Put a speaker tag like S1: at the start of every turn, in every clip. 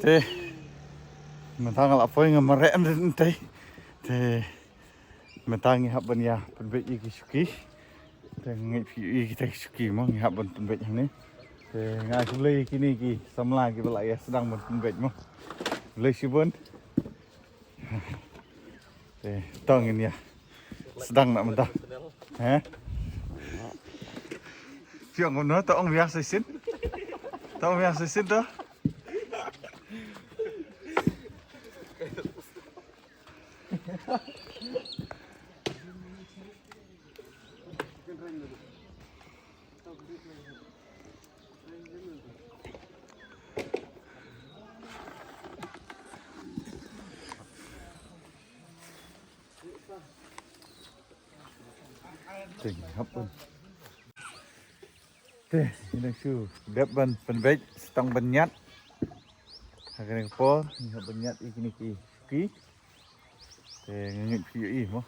S1: Thế mình thang là phơi ngầm mà rẽ lên đây. Thế mình thang nghe hấp bên nhà bên vệ y kisuki. Thế ngay phía y kisuki mà nghe hấp bên vệ hàng này. Thế ngay cũng lấy cái này cái xăm lại cái lại sedang bên vệ mà lấy xí bên. Thế tao nghe sedang nak mentah. Hả? Chuyện của nó tao ông việc xây xin. Tao việc xây xin đó. Tỉnh hấp bên. Thế ini su đẹp bên vách tông bên nhát. Hai cái này po hấp bên nhát ini ki. Thế ngin phía y mo.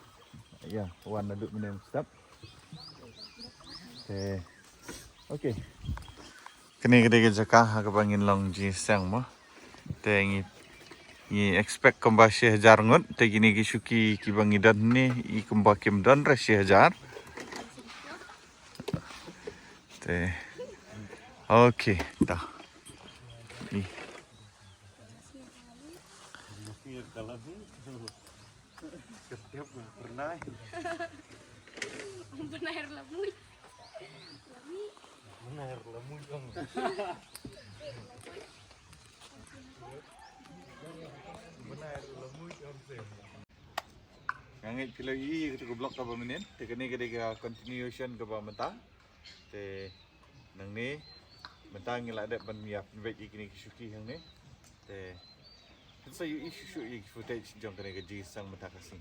S1: Ya, warna duduk benem step. Thế ok. Kini kita jaka ha bangin long ji sang mo. Thế ni expect kembali 1000 ngot. Thế gini ki suki ki bangidan ni I kembali kimdan ra 1000. Thế ok dah. Ni. Pernah air lemui. Air lemui dong. Air lemui dong sih. Ngangit pilih I kita blok ke bawah Te kini kita continuation ke bawah mentah. Te nang ni mentah ngilak ada banyak baik ikini kisuki yang ni. Te saya isu footage jom kena kerja sang mentah kasih.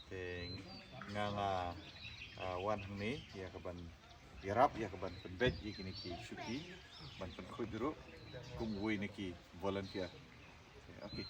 S1: Te nganga wan hang ni ya kaban yarap ya kaban penbet ikini kisuki ban penkhoi biru kumwoi niki volunteer. Okay.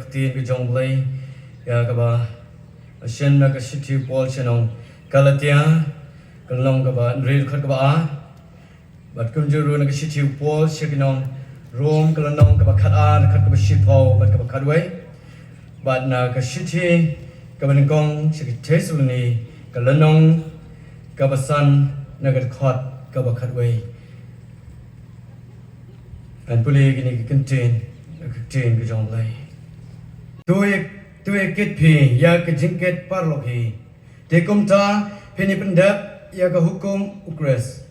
S2: Tin ke jonglei ya kaba asian na ka city pol chenong kalatia kalong kaba rail khat kaba a bat kum juru na ka city pol chekinong rom kalong kaba khat a khat kaba shipau bat kaba khatwai bat na ka city kaba ngong chekitesulni kalong kaba san na ka khat kaba khatwai an puli gini contain ke jonglei Tuye kit pi ya ke jingket parlo pi. Tekum ta peni pendap ya ke hukum ukres.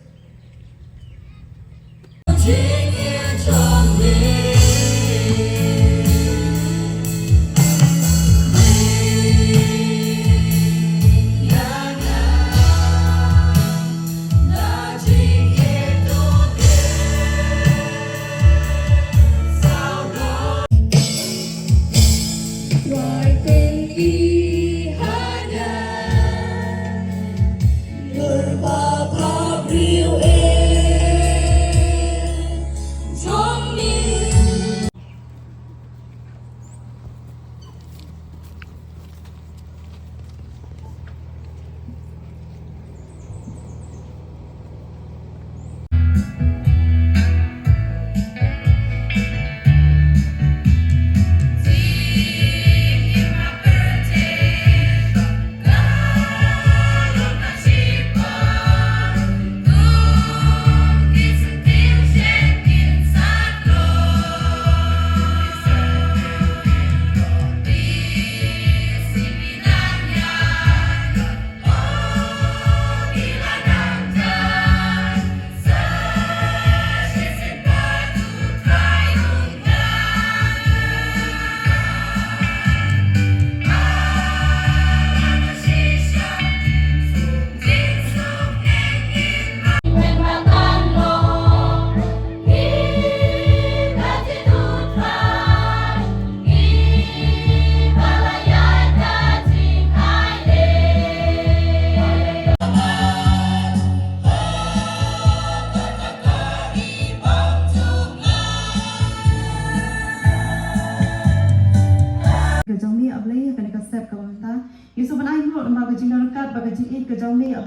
S3: Trong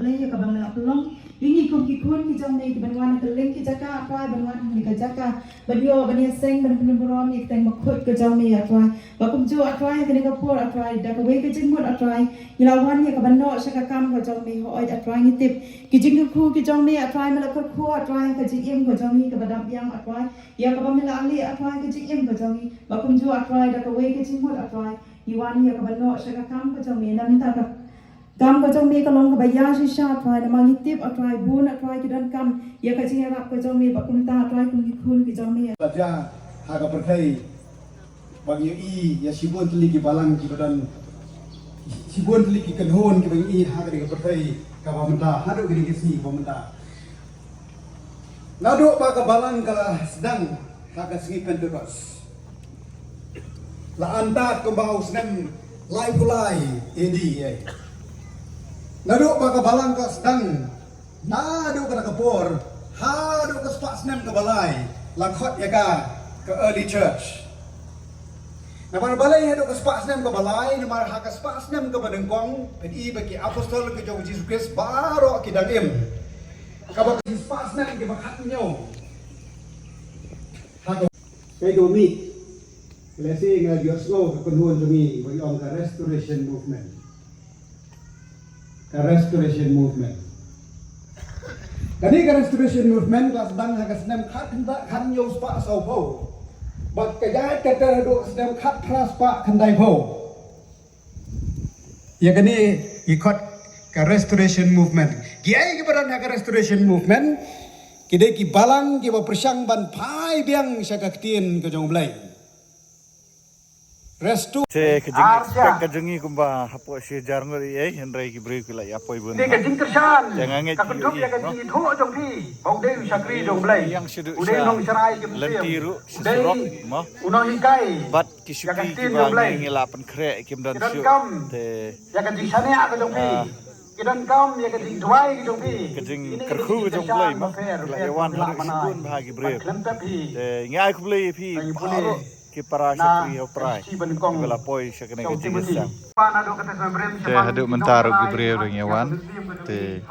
S3: ablay ya kabang na pelong ini kum ki kun ki jong ni ki banwan ke leng ki jaka atwa banwan ni ka jaka badio bania seng ban penuburom ni teng makhut ke jong ni atwa bakum ju atwa ke ni ka por atwa da ka we ke jing mot atwa ilawan ya kaban no saka kam ko jong ni ho atwa ni tip ki jing ku ki jong ni atwa mala ko khu atwa ka jing em ko jong ni ka badam yang atwa ya kabang mila ali atwa ka jing em ko jong ni bakum ju atwa da ka we ke jing mot atwa iwan ya kaban no saka kam ko jong ni nam ta ka kam ko jong mi ka long ka baya shi sha thwai na mangi tip atwai bun atwai ki dan kam ya ka jing rap ko jong mi bakum ta atwai kum ki khun ki jong mi
S4: Baca haga perkai bagi i ya sibun teli ki balang ki badan sibun teli ki kenhon ki bagi i haga di perkai ka pamenta hadu ki si pamenta nado ba ka balang ka sedang haga singi penteros la anta kembau senang lai pulai edi ai nado ba ka balang ka sedang nado ka kapor hadu ka spak senang ka balai lakhot ya ke early church. Nama balai ya ke spak senam ke balai, nama hak spak senam ke badengkong, pedi bagi apostol ke jauh Yesus Kristus baru ke dagim. Kalau ke spak senam ke bakatnya. Hak ke domi. Lesi ngah Yoslo ke penuhan domi bagi orang ke restoration movement. Ke restoration movement. Kani ka restoration movement kelas sedang hak senam khat kan yo spa sau po. Bat kajai kata do senam khat pras pa kandai po. Ya kani ikut ke restoration movement. Kiai ke badan hak restoration movement. Kide ki balang ki ba persang ban pai biang syakaktin ke jong blai. Restu
S1: Saya kejeng expect kejengi kumba hapo si jarngo Henry ki break la ya poi bun.
S4: Ni kajing kersan.
S1: Jangan nget.
S4: Kakutup ya kajing tho jong thi. Bau de syakri jong blai.
S1: Yang sedu
S4: Udai nong serai ke
S1: lentiru sesurok mo.
S4: Unong hikai.
S1: Bat kisuki ki ba ngila pen krek kim dan su. Te
S4: Ya kajing sane ke jong thi. Kidan kam ya kajing duai ke jong thi.
S1: kejeng kerku ke jong blai mo. La yawan har sibun bahagi break. Te ngai ku blai pi paro ki para syakri ho prai. Bela poi syakne ke jingisang. Te haduk mentaru ki break ring yawan. Te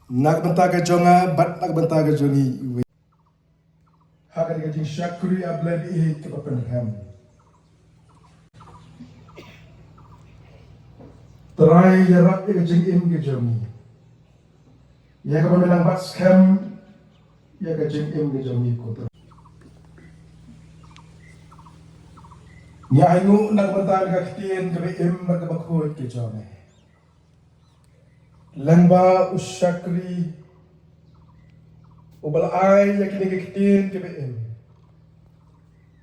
S5: Nak benta ke jonga, bat nak benta ke jongi iwe. Hakan ke jing syakri ablad i ke Papenham. Terai jarak ke jing im ke jongi. Ya ke pemilang bat scam, ya ke jing im ke jongi kota. Ya ingu nak benta ke ketien ke im ke bakut ke jongi. Lamba usyakri ubal ai ya kini kekitin ke BM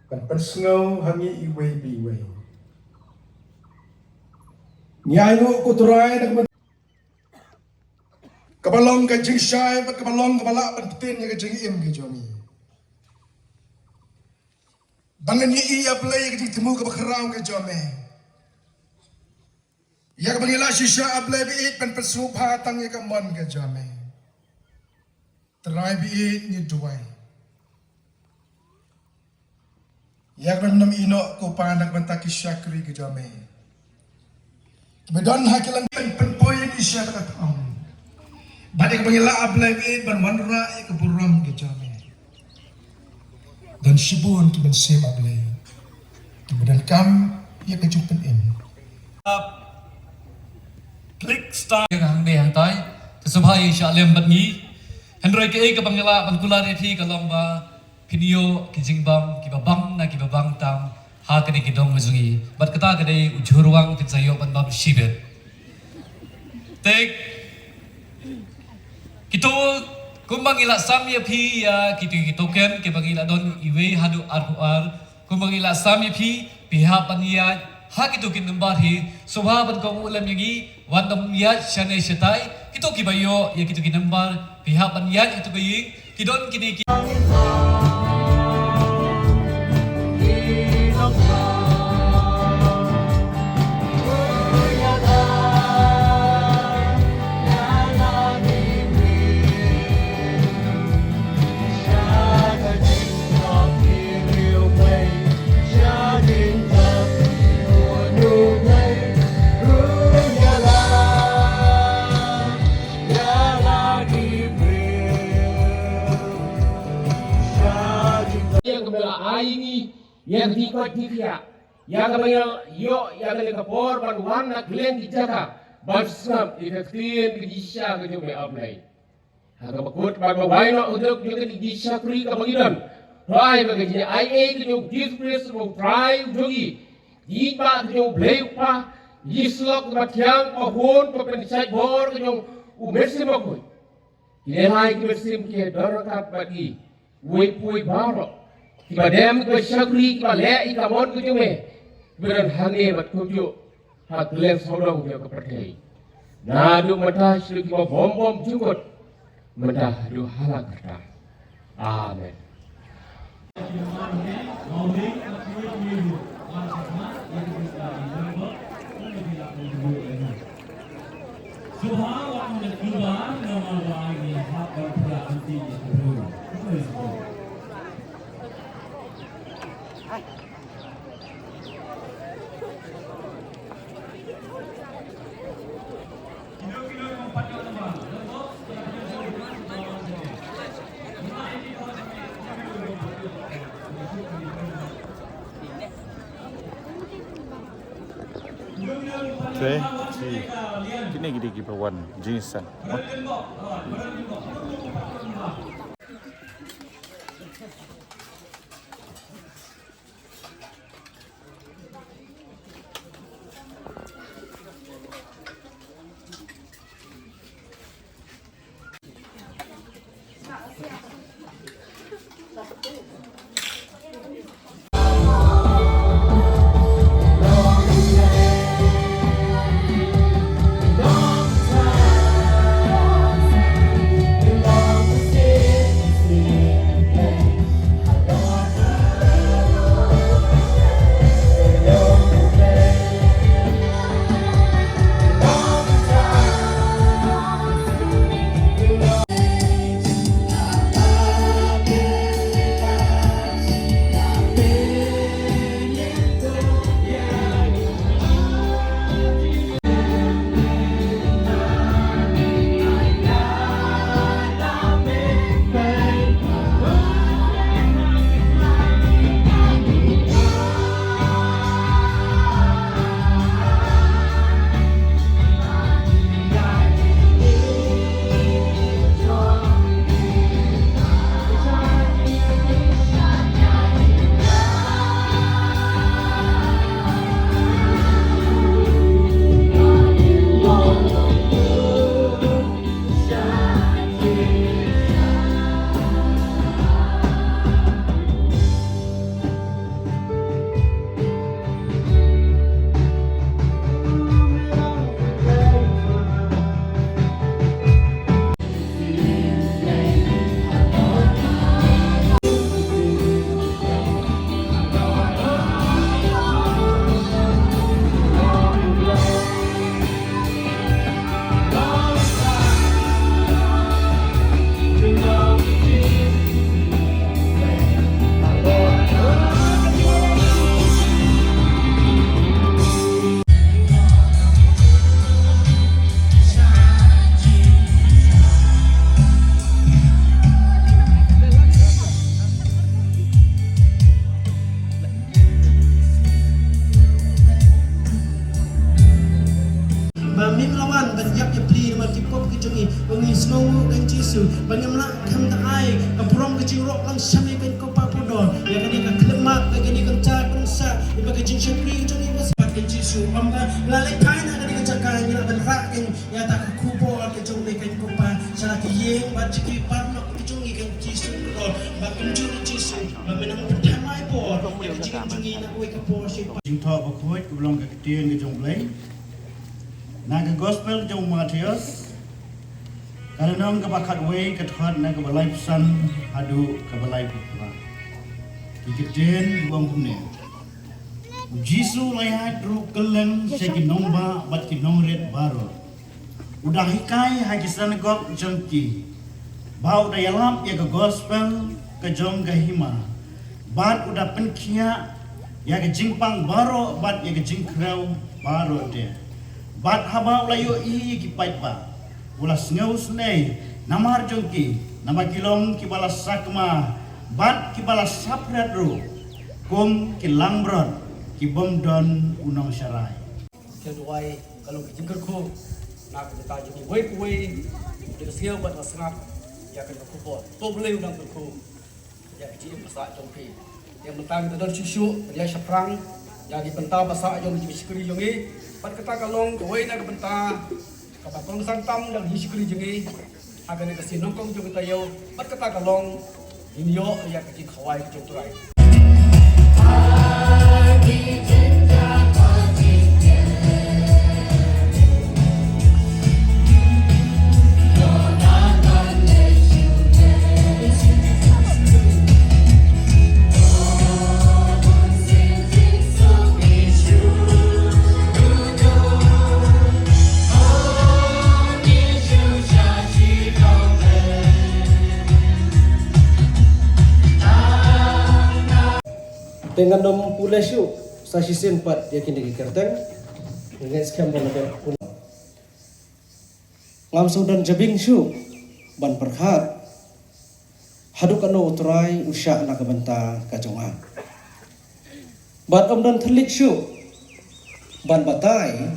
S5: kan persngau hangi iwe biwe nyai nu kuturai nak kabalong ka jing syai ba kabalong kabala pentin ya jing im ke jomi bangan ni ia play ke temu ke bakrau ke jomi ya bangila shisha ablay biit pen persubha tang ya kamon ke jame try biit ni duai ya kan nam ino ko panak bantaki syakri ke jame bedon hakilang pen poin isya ta tang bade ke bangila ablay biit ban wanra ya ke buram ke jame dan shibun ki ben sem ablay kemudian kam ya ke jupen in
S6: klik start yang hang tai sesuai syalem batni Henry ke ke bangla bankula rethi kalong ba video kijingbang kibabang na kibabang tam ha kani kidong mezungi bat kata kade ujurwang kinsayo ban bab shibet tek kito kumbang ila samya phi ya kito ken ke bangila don iwe hadu ar kumbang ila samya phi pihak paniya ha kito kinumbar hi subha ban ko ulam yagi wandam ya shane shatai kito kibayo ya kito kinumbar pihak ban ya itu bayi kidon kini
S7: aingi yang di ko dia yang kamera yo yang le kapor ban wan na glen di jaga basam ifektin di disha ke jume ablai haga bakut ban wai no udok juga di disha kri ka bangidan try ba ke ai ke jo dispress mo try jogi di ba jo blai pa yislok batyang pahun pepenisai bor ke jo umersi makoi Ilai kibersim ke dorokat bagi pui baro kiba dem ko shagri kiba le ikamon ko jume beran hange bat ko ju hak len sodong yo ko pertai na du mata shlu kiba bom jukot mata du halak kata amen
S1: Okay, kini gidi kipawan jinsan.
S8: Snow kan Jesu bagaimana kam ta ai ka prom ka jirok lang sami kan ko pa podon ya kan ka klemak ka ni kan cha kan sa iba ka jin shapri to ni mas pa kan Jesu amga lalai kai na kan ka ka ni ban ra kan ya ta ka kupo ka jong ni kan ko pa sala ki yeng ba chiki par no ka jong ni kan Jesu ko ba kan jong Jesu ba menang pertama ai po ya ka jing ni na ko ka po si
S9: jing tho ba khoi ku long ka tien ka jong blai na ka gospel jong Matius kalau nong kebakat way kethat na kebalai pesan hadu kebalai pura. Iketen buang kumne. Jisu lai dru keleng segi nomba bat ki nongret baro. Udah hikai hakisan gok jongki. Bau dayalam ya ke gospel ke jong ke hima. Bat udah penkia ya ke jingpang baro bat ya ke jingkrau baro de. Bat haba ulayo i ki paipa. Ulas ngau snei namar jongki nama kilong ki balas sakma bat ki bala sapret ru kum ki langbron ki bom don unong syarai
S8: kedua kalau kijingker ko nak kita jadi wei jadi siau buat masyarakat ya kan ko po boleh undang ko ya ji masa jompi yang mentang kita susu dia seprang jadi bentang masa jom di sekali jongi pat kata kalong wei nak bentang kapang santam yang di sekali jongi agar nak sinongkong jom kita yo pat kata kalong ini yo ya kecil kawai jom turai dengan nom pulasyu sasi sempat dia kini kerteng dengan skam boleh pun ngam sudan jabing syu ban perhat haduk anu utrai usyak nak benta kajonga bat om dan telik syu ban batai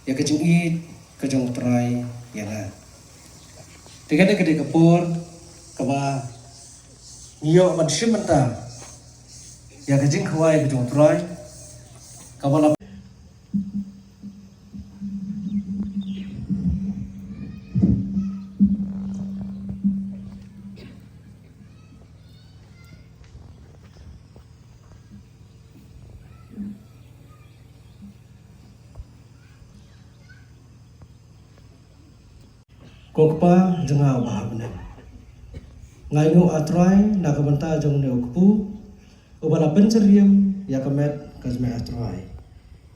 S8: ya kejung id kejung utrai ya na tiga gede kepur kaba nyo ban simenta ya kejing kawai kejung utrai kabala kokpa jengau bahabna ngainu atrai nak benta jong ne okpu ubala penceriam ya kemet kazme atrai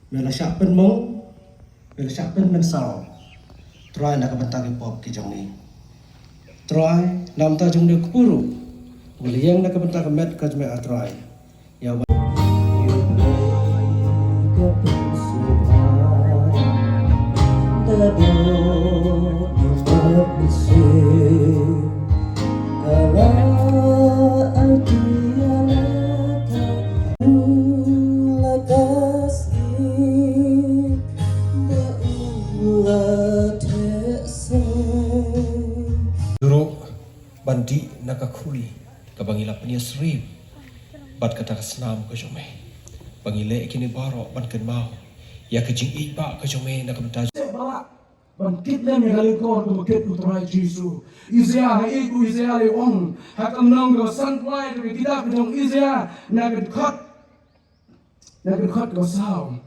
S8: mela syapen mong mela syapen mensal trai nak benta ki pop ki jong ni trai nam ta jong ne okpuru waliang nak benta kemet kazme atrai ya bandi nakakuli kabangila penias rib bat kata senam ke jome bangile kini baro ban ken mau ya kejing iba ke jome nak benta
S5: Bangkit lang yung galikor kung bakit utray Jisu. Isya na iku isya li ong. Hakam nang ko santlay kung kita kung isya nagkot ko sao.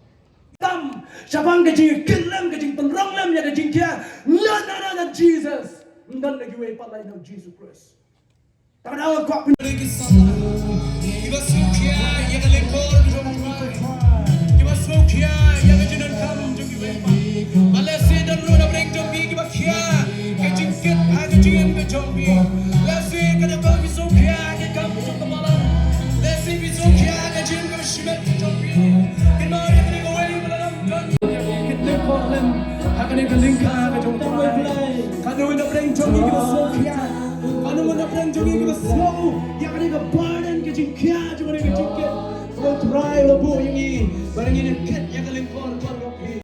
S8: tam sabang kejing kilam kejing penrong lam ya kejing kia nana Jesus ndan lagi we palai no Jesus Christ tada ko lagi sama iba sukia ya galikor iba sukia ya kejinan kamu jogi we Malaysia dan Luna break jogi iba kia kejing kit aga jing ke jogi Malaysia kada ba sukia ke kamu jog malam Malaysia bi sukia ke jing ke shibat jogi kinari ni go we malam kita problem akan kelingka ke jong try kanu na break jogi ke sukia kanu na break jogi ke slow ya kan ke burden ke jing kia jong ke jing ke go try lo bu yang ini barang ini ket ya kelingkor kor kopi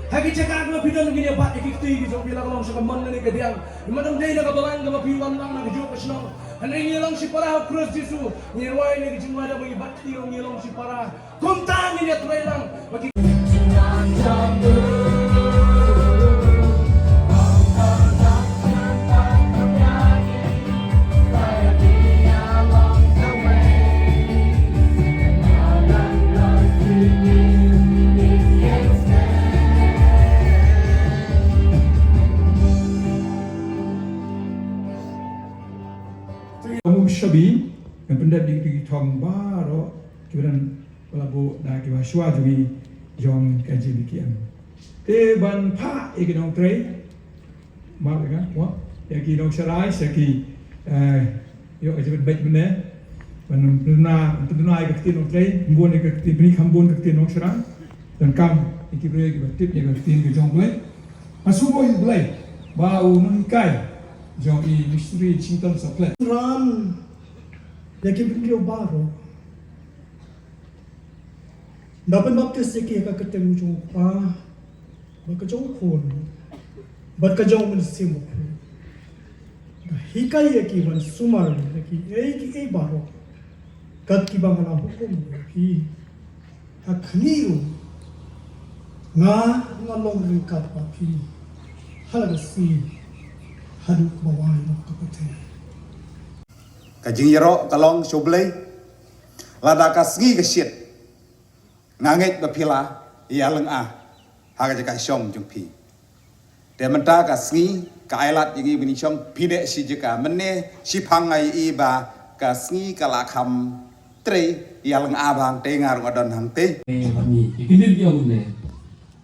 S8: Hagi cakap aku pindah lagi dia bat ikiti gitu bilang kalau saya keman ni kediang, macam dia nak kabalan kalau piwan lang nak jauh kesana, hendak ngilang si para cross Yesus, ngiruai ni kecuma ada bagi bat tiang ngilang si para, kuntang ni dia terailang bagi.
S10: sabi benda di thong baro kiran pelabu da kiwa shwa jubi jong kaji bikian te ban pha ikidong trei ma ga wa ya ki dong sarai saki yo aja bet bene ban tuna ai ka tin trei mbon ka tin bini khambon ka tin nong sarai dan kam ikibre ki tip ya ka tin ki jong blai asubo i blai bau nang kai jong i mystery chintan sakle
S9: ran yaki video baro dapat baptis yaki ka ketemu jong pa baka jong khon baka jong men simu hikai yaki man sumar yaki e baro kat ki bangala hukum ki akhniu nga long ring kat pa pi halaga si hadu bawai no kapate
S4: Kajing yero kalong soblay lada kasgi kesit ngangit bapila ialeng haga jaka syom jungpi de menta kasgi kailat yingi bini syom pide si jaka mene si pangai iba kasgi kalakam tre ialeng bang te ngarung adon hang te
S6: batni ikinin diong ne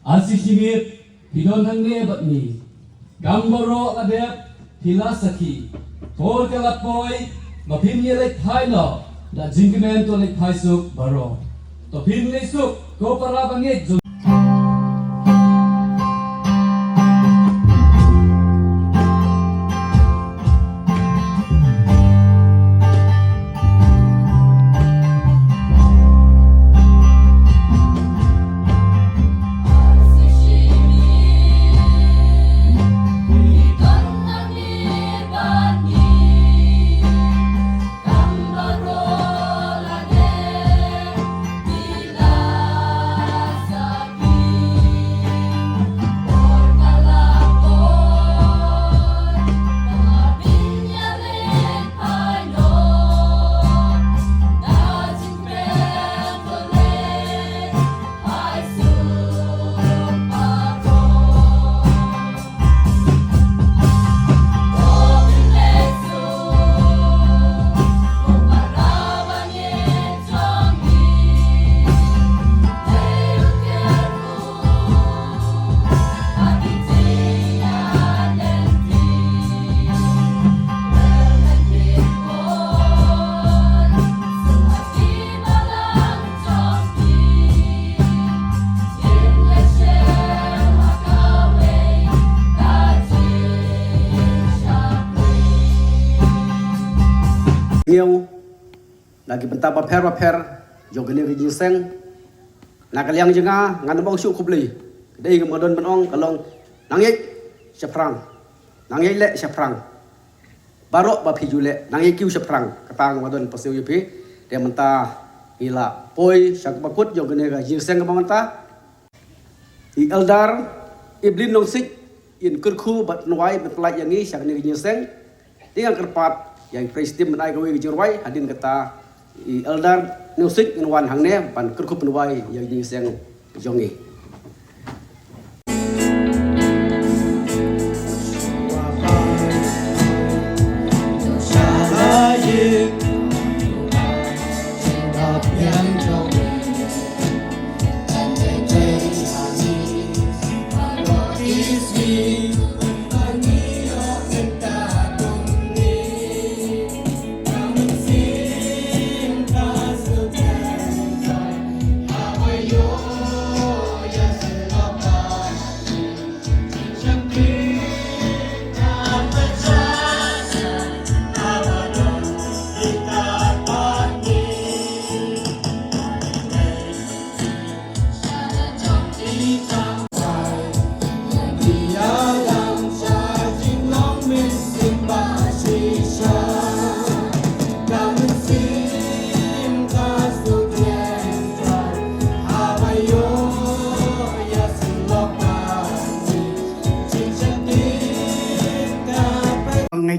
S6: asik singit hidon hang ne batni gamboro adep hilasaki tor kalat boy mapin ye lek thai no la jingmen to lek thai suk baro to pin le suk ko para banget
S2: Nhiều lagi bentar paper jogene ke jinseng nak liang jenga ngan bang syuk kubli dei ke modon benong kalong nangik seprang nangik le seprang barok ba pijule nangik kiu seprang katang modon pasiu yepi dia mentah ila poi syak bakut jogene ke jinseng ke bamanta i eldar iblin nong sik in kurku bat nuai betlai yangi syak ne jinseng dengan kerpat yang presiden menai gawe gejurwai hadin kata eldar nusik nwan hangne pan kerkup nuai yang jinseng jongi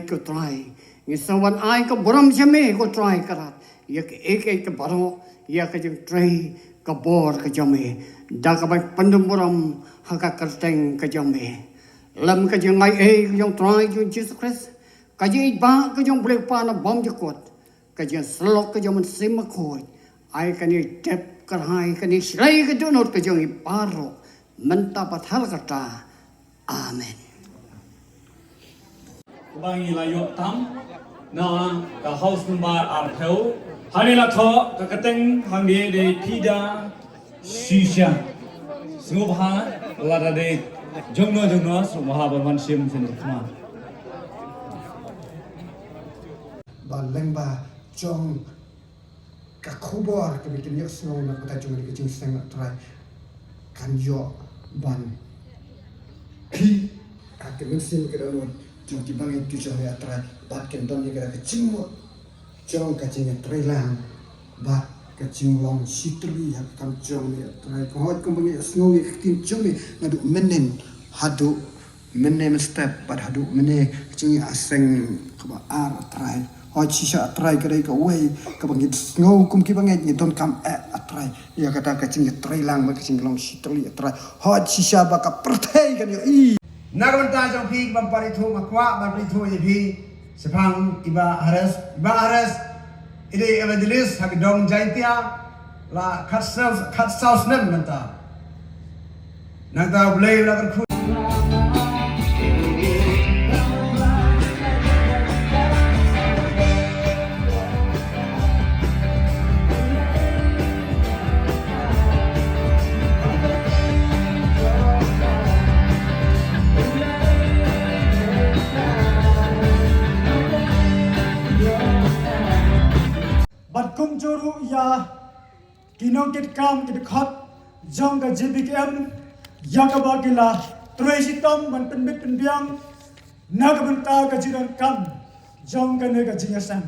S11: ko try ni sawan ai ko boram jame ko try karat ya ek baro ya ka jeng try ka bor ka jame da ka ba pandum boram haka karteng ka jame lam ka jeng ai jong try jong Jesus Christ ka ji ba ka jong blek pa na bom je kot kajang selok kajang mensim koi ai kani tep kerhai kani selai kedonot kajang iparo mentapat hal kata amin.
S2: Bangi layo tam na ka house number artheu hanila tho ka kateng hangi de pida shisha sungubha lada de jongno so mahabarman sim sen khna
S4: ban lengba jong ka khubor ke bikin yok snow na kata jong ke jing seng try kan yo ban pi ka ke mesin ke dalam jong ti bangai tu jong ya try bat ken don ye ke jing mo jong ka jing try lang bat ke jing long sitri ya kam jong ya try ko hot ko bangai snow ye tin jong ye ngadu menen hadu menen step bat hadu menen jing aseng ko ar try hoi sisa atrai kadai ka wei ka bangit ngau kum ki banget ni don kam atrai ya kata ka cing atrai lang ba ka cing long sitri atrai hoi sisa ba ka pertai kan yo i
S9: Nagamanta jong pi bam pari thu makwa bam pari thu ye pi sepang iba haras ide evangelist hak dong jaitia la khat saus nem nanta boleh la kan
S10: Kum juru ya kinong kit kam kit khat jong ka JBKM ya ka bagila tresitom man penbit penbiang naga benta ka jiran kam jong ka ne ka jingasan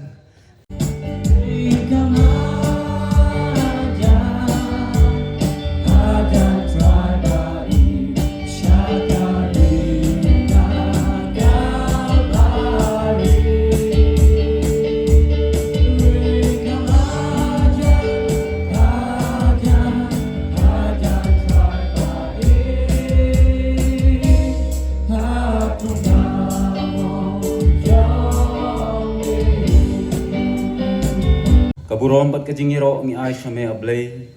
S12: Kaburom bat kajing iro ngi ai shame ablay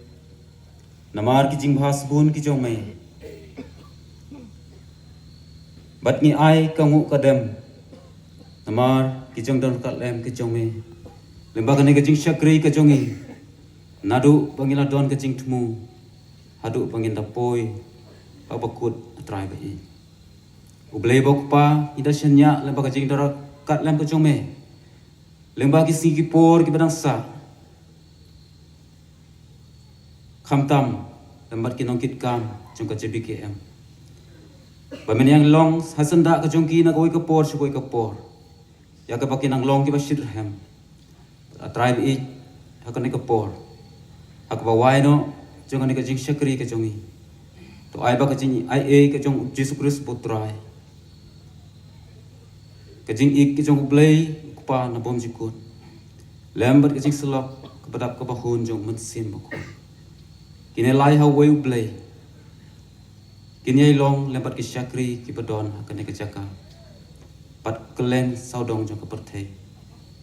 S12: namar kijing bhas bun ki jome bat ngi ai kangu kadem namar kijong don katlem ki jome lemba kane kajing shakri ka jongi nadu pangila don kajing tmu hadu pangin tapoi abakut atrai bai ublay bokpa ida shanya lemba kajing dor katlem ka jome lemba ki singi por ki badang sa Kamtam lembat kinong kitkam jong ka JBKM. Bamen yang long hasanda ka jong ki na koi ka por shkoi ka por. Ya ka bakin ang long ki ba shirhem. Tribe i hakane ka por. Hak ba wai no jong ani ka jing shakri ka jongi. To ai ba ka jing ai ka jong Jesus Christ putrai. Ka jing ik ki jong play pa na bom jikut. Lembat ka jing selok ka badap ka bahun jong mensin bakun. Kini lai hau weu play. Kini ai long lempat ki syakri ki pedon kene ke jaka. Pat kelen saudong jong ke perthei.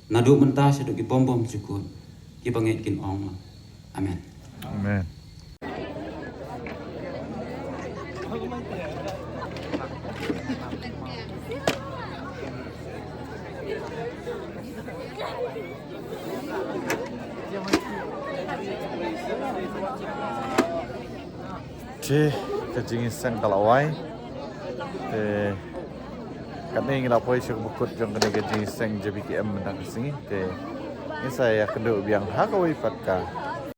S12: Nadu mentah seduk ki bom jukun. Ki banget kin ong. Amen.
S1: Amen. Cih, kajing iseng kalawai. Kami ingin lapoi syuk bukut jong kene kajing iseng JBKM menang sini. Ini saya kenduk biang hakawai patka.